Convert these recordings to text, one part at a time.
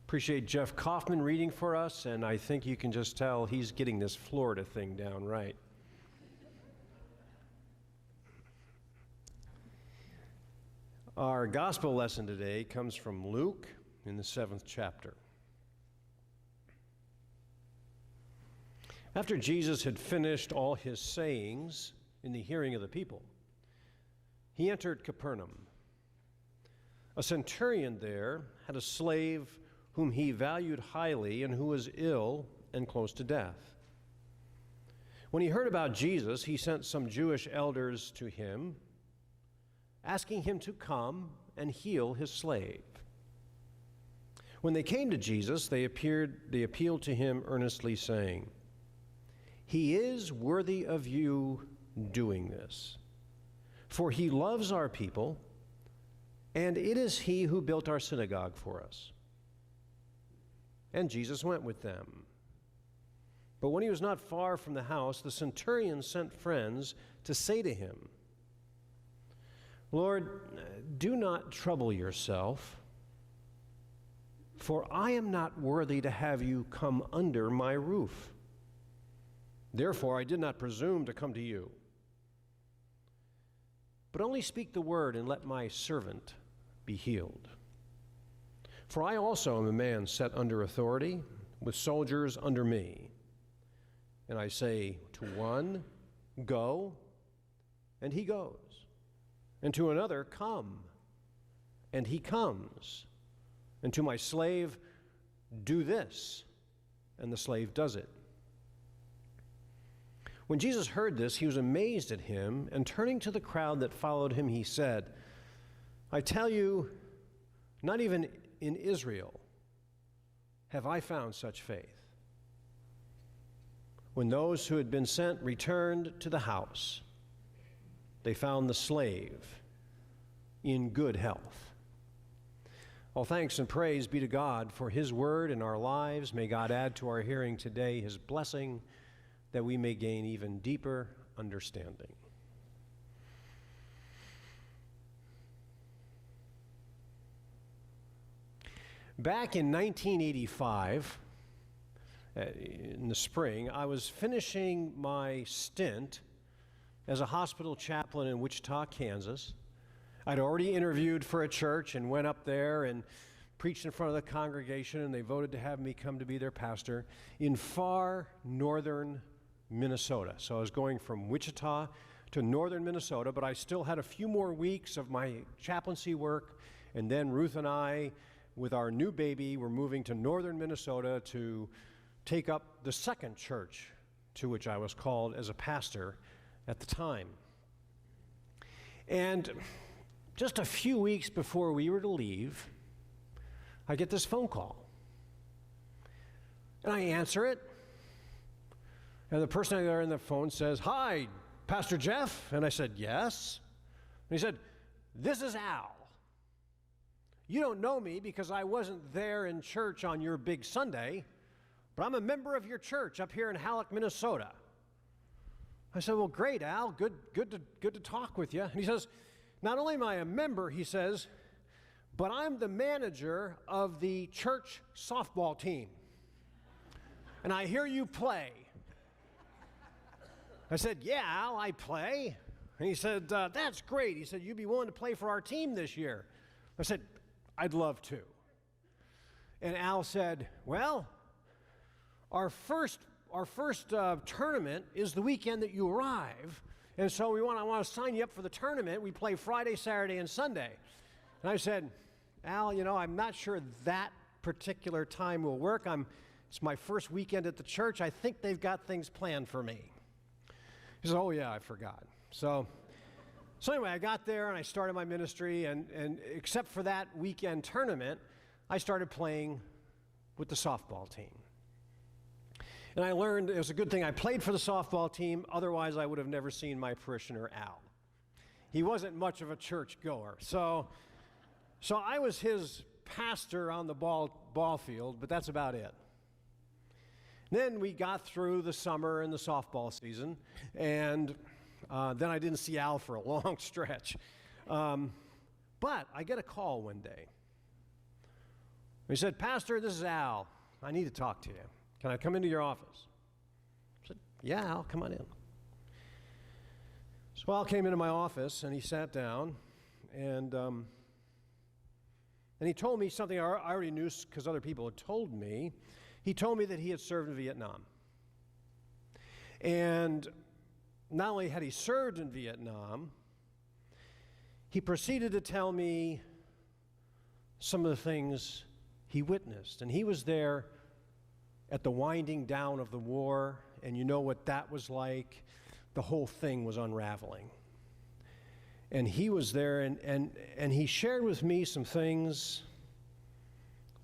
Appreciate Jeff Kaufman reading for us, and I think you can just tell he's getting this Florida thing down right. Our gospel lesson today comes from Luke in the 7th chapter. After Jesus had finished all his sayings in the hearing of the people, he entered Capernaum. A centurion there had a slave whom he valued highly and who was ill and close to death. When he heard about Jesus, he sent some Jewish elders to him, asking him to come and heal his slave. When they came to Jesus, they appealed to him earnestly, saying, "He is worthy of you doing this, for he loves our people, and it is he who built our synagogue for us." And Jesus went with them. But when he was not far from the house, the centurion sent friends to say to him, "Lord, do not trouble yourself, for I am not worthy to have you come under my roof. Therefore I did not presume to come to you. But only speak the word and let my servant be healed. For I also am a man set under authority, with soldiers under me. And I say to one, 'Go,' and he goes. And to another, 'Come,' and he comes. And to my slave, 'Do this,' and the slave does it." When Jesus heard this, he was amazed at him, and turning to the crowd that followed him, he said, "I tell you, not even in Israel have I found such faith." When those who had been sent returned to the house, they found the slave in good health. All thanks and praise be to God for his word in our lives. May God add to our hearing today his blessing, that we may gain even deeper understanding. Back in 1985, in the spring, I was finishing my stint as a hospital chaplain in Wichita, Kansas. I'd already interviewed for a church and went up there and preached in front of the congregation, and they voted to have me come to be their pastor in far northern Minnesota. So I was going from Wichita to northern Minnesota, but I still had a few more weeks of my chaplaincy work, and then Ruth and I, with our new baby, were moving to northern Minnesota to take up the second church to which I was called as a pastor at the time. And just a few weeks before we were to leave, I get this phone call. And I answer it. And the person there on the phone says, "Hi, Pastor Jeff?" And I said, "Yes." And he said, "This is Al. You don't know me because I wasn't there in church on your big Sunday, but I'm a member of your church up here in Halleck, Minnesota." I said, "Well, great, Al. Good to talk with you." And he says, "Not only am I a member," he says, "but I'm the manager of the church softball team. And I hear you play." I said, "Yeah, Al, I play." And he said, "That's great." He said, "You'd be willing to play for our team this year?" I said, "I'd love to." And Al said, "Well, our first tournament is the weekend that you arrive, and so I want to sign you up for the tournament. We play Friday, Saturday, and Sunday." And I said, "Al, I'm not sure that particular time will work. It's my first weekend at the church. I think they've got things planned for me." He said, "Oh yeah, I forgot." So anyway, I got there and I started my ministry, and except for that weekend tournament, I started playing with the softball team. And I learned it was a good thing I played for the softball team, otherwise I would have never seen my parishioner Al. He wasn't much of a church goer. So I was his pastor on the ball field, but that's about it. Then we got through the summer and the softball season, and then I didn't see Al for a long stretch. But I get a call one day He said, "Pastor, this is Al. I need to talk to you. Can I come into your office?" I said, "Yeah, Al, come on in." So Al came into my office, and he sat down, and he told me something I already knew because other people had told me. He told me that he had served in Vietnam. And not only had he served in Vietnam, he proceeded to tell me some of the things he witnessed. And he was there at the winding down of the war, and you know what that was like. The whole thing was unraveling. And he was there, and he shared with me some things.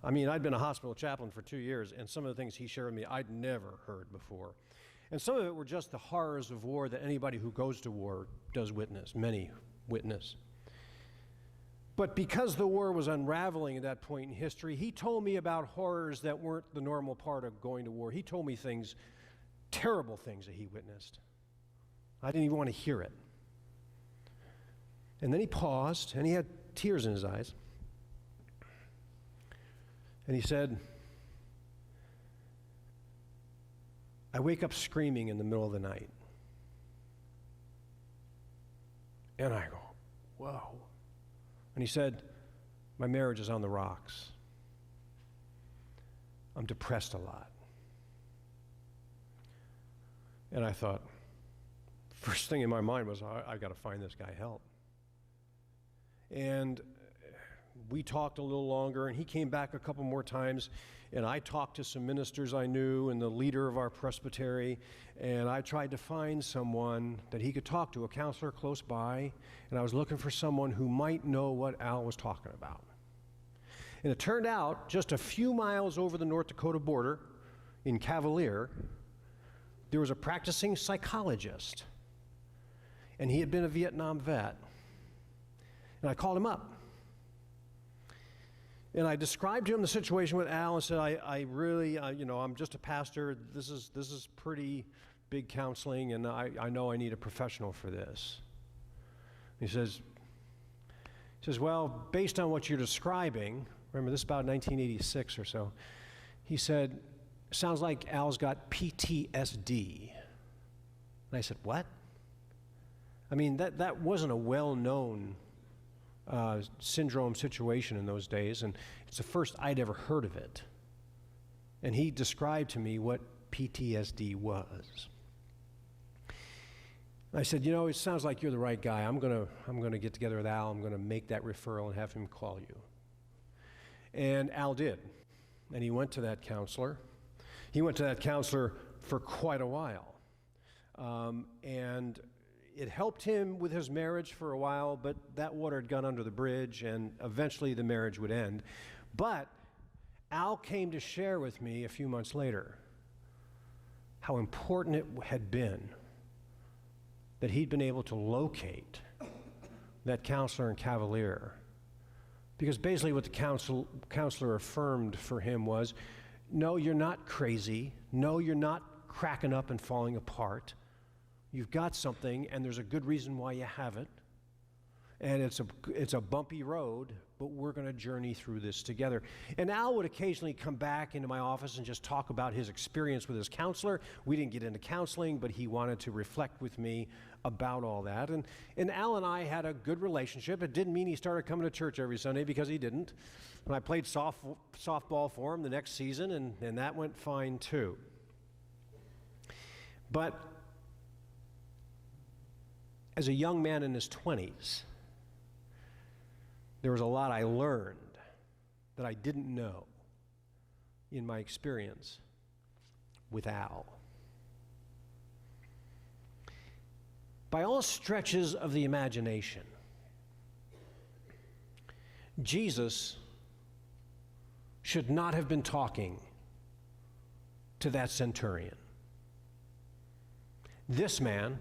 I mean, I'd been a hospital chaplain for 2 years, and some of the things he shared with me I'd never heard before. And some of it were just the horrors of war that anybody who goes to war does witness, many witness. But because the war was unraveling at that point in history, he told me about horrors that weren't the normal part of going to war. He told me things, terrible things that he witnessed. I didn't even want to hear it. And then he paused, and he had tears in his eyes. And he said, "I wake up screaming in the middle of the night." And I go, "Whoa." And he said, "My marriage is on the rocks. I'm depressed a lot." And I thought, first thing in my mind was, I got to find this guy help. And we talked a little longer, and he came back a couple more times, and I talked to some ministers I knew and the leader of our presbytery, and I tried to find someone that he could talk to, a counselor close by, and I was looking for someone who might know what Al was talking about. And it turned out, just a few miles over the North Dakota border in Cavalier, there was a practicing psychologist, and he had been a Vietnam vet. And I called him up. And I described to him the situation with Al and said, I really, I'm just a pastor. This is pretty big counseling, and I know I need a professional for this. He says, "Well, based on what you're describing," remember this is about 1986 or so, he said, "Sounds like Al's got PTSD." And I said, "What?" I mean, that wasn't a well-known syndrome situation in those days, and it's the first I'd ever heard of it. And he described to me what PTSD was. I said, "It sounds like you're the right guy. I'm gonna get together with Al. I'm gonna make that referral and have him call you." And Al did, and he went to that counselor. He went to that counselor for quite a while, and it helped him with his marriage for a while, but that water had gone under the bridge, and eventually the marriage would end. But Al came to share with me a few months later how important it had been that he'd been able to locate that counselor in Cavalier. Because basically what the counselor affirmed for him was, no, you're not crazy. No, you're not cracking up and falling apart. You've got something, and there's a good reason why you have it. And it's a bumpy road, but we're going to journey through this together. And Al would occasionally come back into my office and just talk about his experience with his counselor. We didn't get into counseling, but he wanted to reflect with me about all that. And Al and I had a good relationship. It didn't mean he started coming to church every Sunday, because he didn't. And I played softball for him the next season, and that went fine too. But as a young man in his 20s, there was a lot I learned that I didn't know in my experience with Al. By all stretches of the imagination, Jesus should not have been talking to that centurion. This man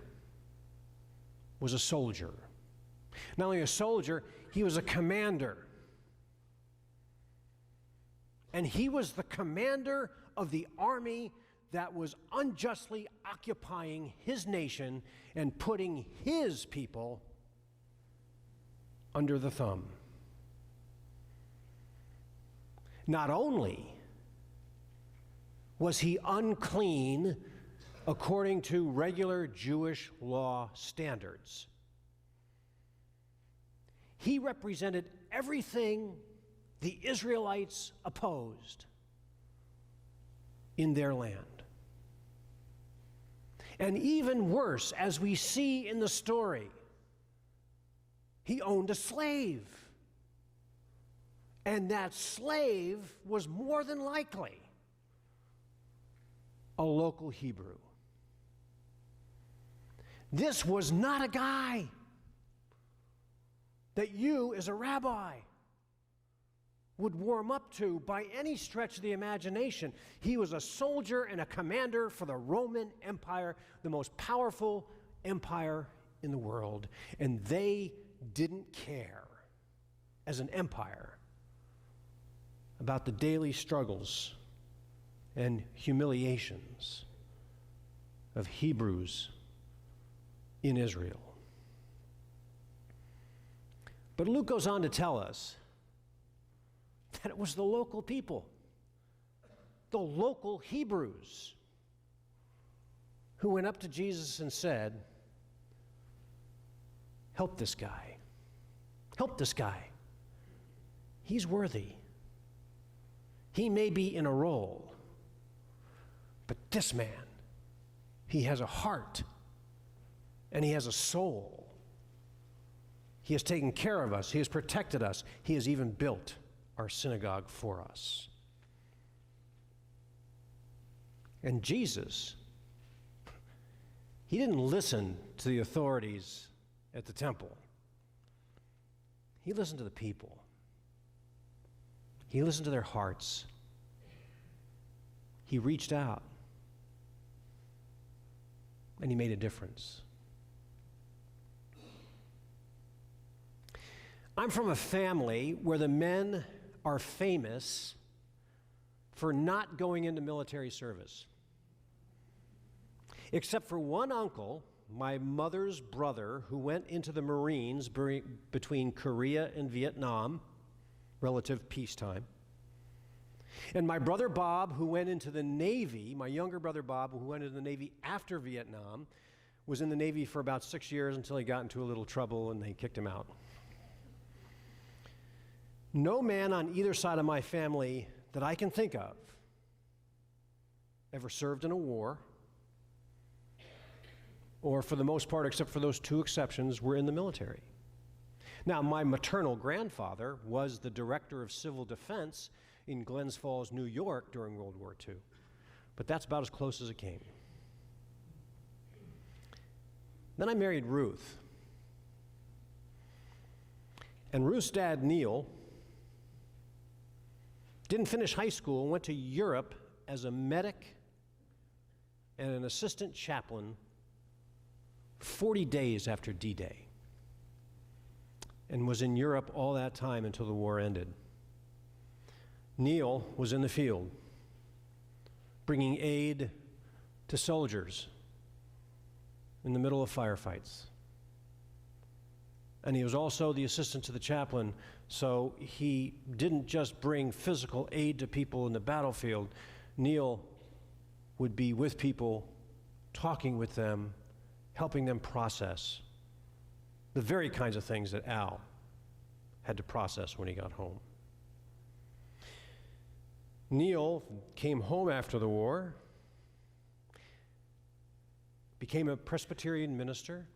was a soldier. Not only a soldier, he was a commander. And he was the commander of the army that was unjustly occupying his nation and putting his people under the thumb. Not only was he unclean according to regular Jewish law standards, he represented everything the Israelites opposed in their land. And even worse, as we see in the story, he owned a slave. And that slave was more than likely a local Hebrew. This was not a guy that you, as a rabbi, would warm up to by any stretch of the imagination. He was a soldier and a commander for the Roman Empire, the most powerful empire in the world. And they didn't care, as an empire, about the daily struggles and humiliations of Hebrews in Israel. But Luke goes on to tell us that it was the local people, the local Hebrews, who went up to Jesus and said, "Help this guy. Help this guy. He's worthy. He may be in a role, but this man, he has a heart and he has a soul. He has taken care of us. He has protected us. He has even built our synagogue for us." And Jesus, he didn't listen to the authorities at the temple. He listened to the people. He listened to their hearts. He reached out. And he made a difference. I'm from a family where the men are famous for not going into military service. Except for one uncle, my mother's brother, who went into the Marines between Korea and Vietnam, relative peacetime. And my brother Bob, who went into the Navy, my younger brother Bob, who went into the Navy after Vietnam, was in the Navy for about 6 years until he got into a little trouble and they kicked him out. No man on either side of my family that I can think of ever served in a war, or for the most part, except for those two exceptions, were in the military. Now, my maternal grandfather was the director of civil defense in Glens Falls, New York during World War II, but that's about as close as it came. Then I married Ruth. And Ruth's dad, Neil, didn't finish high school and went to Europe as a medic and an assistant chaplain 40 days after D-Day, and was in Europe all that time until the war ended. Neil was in the field, bringing aid to soldiers in the middle of firefights. And he was also the assistant to the chaplain, so he didn't just bring physical aid to people in the battlefield. Neil would be with people, talking with them, helping them process the very kinds of things that Al had to process when he got home. Neil came home after the war, became a Presbyterian minister,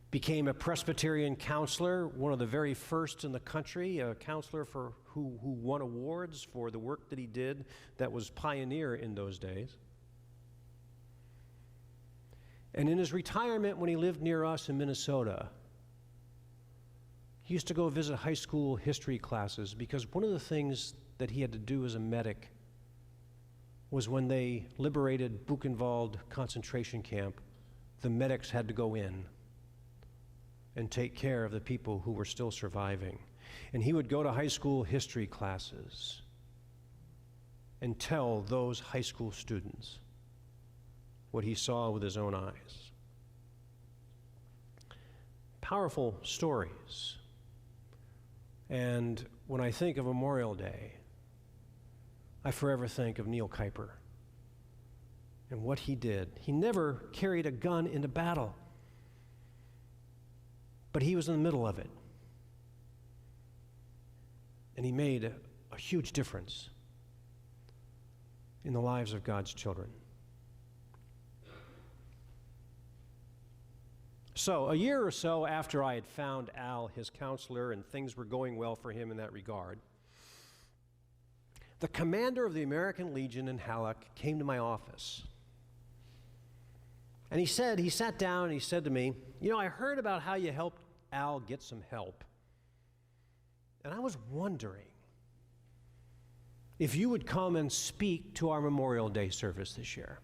became a Presbyterian counselor, one of the very first in the country, a counselor who won awards for the work that he did that was pioneer in those days. And in his retirement, when he lived near us in Minnesota, he used to go visit high school history classes, because one of the things that he had to do as a medic was when they liberated Buchenwald concentration camp, the medics had to go in and take care of the people who were still surviving. And he would go to high school history classes and tell those high school students what he saw with his own eyes. Powerful stories. And when I think of Memorial Day, I forever think of Neil Kuiper and what he did. He never carried a gun into battle, but he was in the middle of it. And he made a huge difference in the lives of God's children. So, a year or so after I had found Al, his counselor, and things were going well for him in that regard, the commander of the American Legion in Halleck came to my office. And he sat down and he said to me, "You know, I heard about how you helped Al get some help. And I was wondering if you would come and speak to our Memorial Day service this year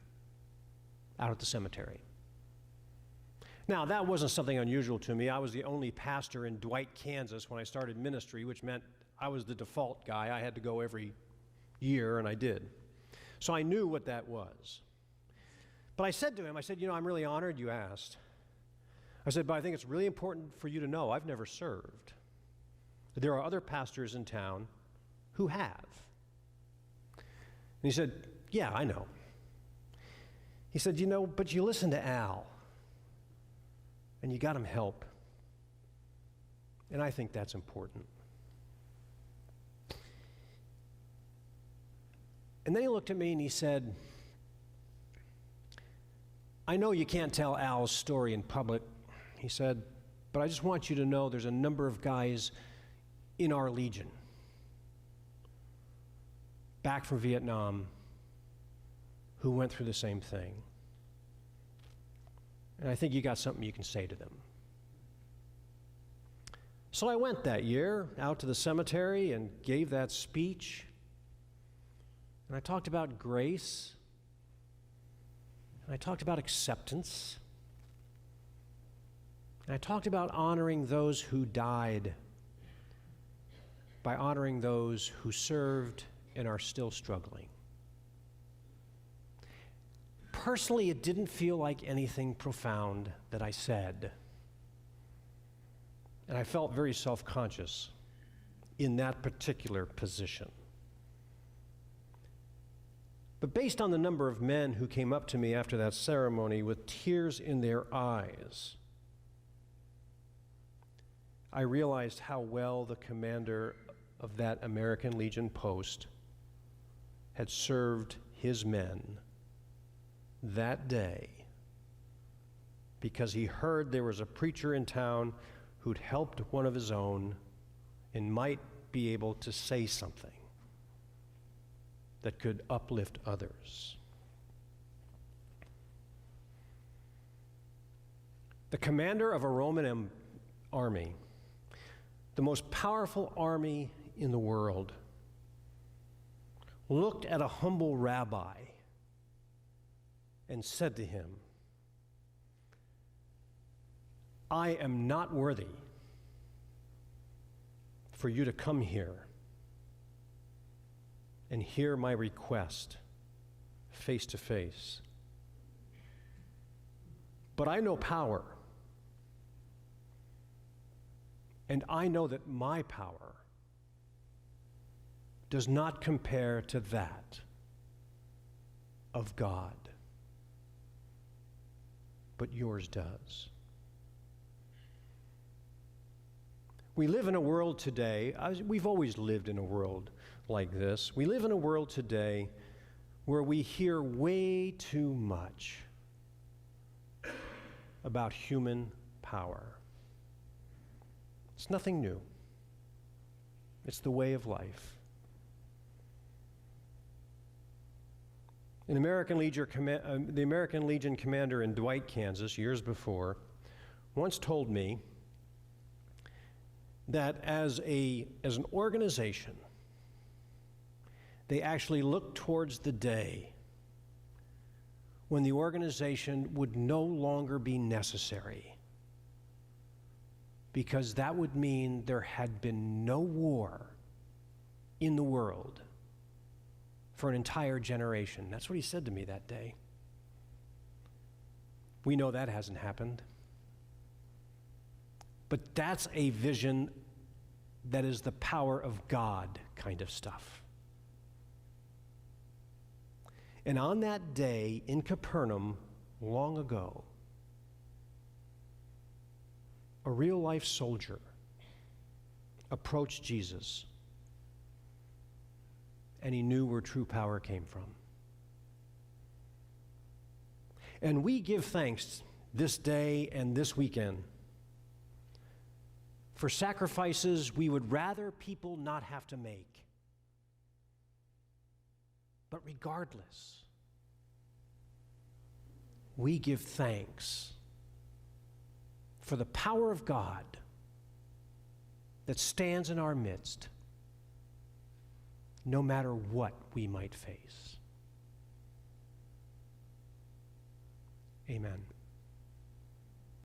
out at the cemetery." Now, that wasn't something unusual to me. I was the only pastor in Dwight, Kansas when I started ministry, which meant I was the default guy. I had to go every year, and I did. So I knew what that was. But I said to him, "You know, I'm really honored you asked." I said, "But I think it's really important for you to know I've never served. There are other pastors in town who have." And he said, "Yeah, I know." He said, "You know, but you listen to Al, and you got him help. And I think that's important." And then he looked at me and he said, "I know you can't tell Al's story in public," he said, "but I just want you to know there's a number of guys in our Legion back from Vietnam who went through the same thing. And I think you got something you can say to them." So I went that year out to the cemetery and gave that speech. And I talked about grace. And I talked about acceptance. And I talked about honoring those who died by honoring those who served and are still struggling. Personally, it didn't feel like anything profound that I said. And I felt very self-conscious in that particular position. But based on the number of men who came up to me after that ceremony with tears in their eyes, I realized how well the commander of that American Legion post had served his men that day, because he heard there was a preacher in town who'd helped one of his own and might be able to say something that could uplift others. The commander of a Roman army, the most powerful army in the world, looked at a humble rabbi and said to him, "I am not worthy for you to come here and hear my request face to face. But I know power, and I know that my power does not compare to that of God, but yours does." We live in a world today, we've always lived in a world like this. We live in a world today where we hear way too much about human power. It's nothing new. It's the way of life. The American Legion commander in Dwight, Kansas, years before, once told me that as an organization, they actually looked towards the day when the organization would no longer be necessary, because that would mean there had been no war in the world for an entire generation. That's what he said to me that day. We know that hasn't happened. But that's a vision that is the power of God kind of stuff. And on that day in Capernaum, long ago, a real-life soldier approached Jesus, and he knew where true power came from. And we give thanks this day and this weekend for sacrifices we would rather people not have to make. But regardless, we give thanks for the power of God that stands in our midst, no matter what we might face. Amen.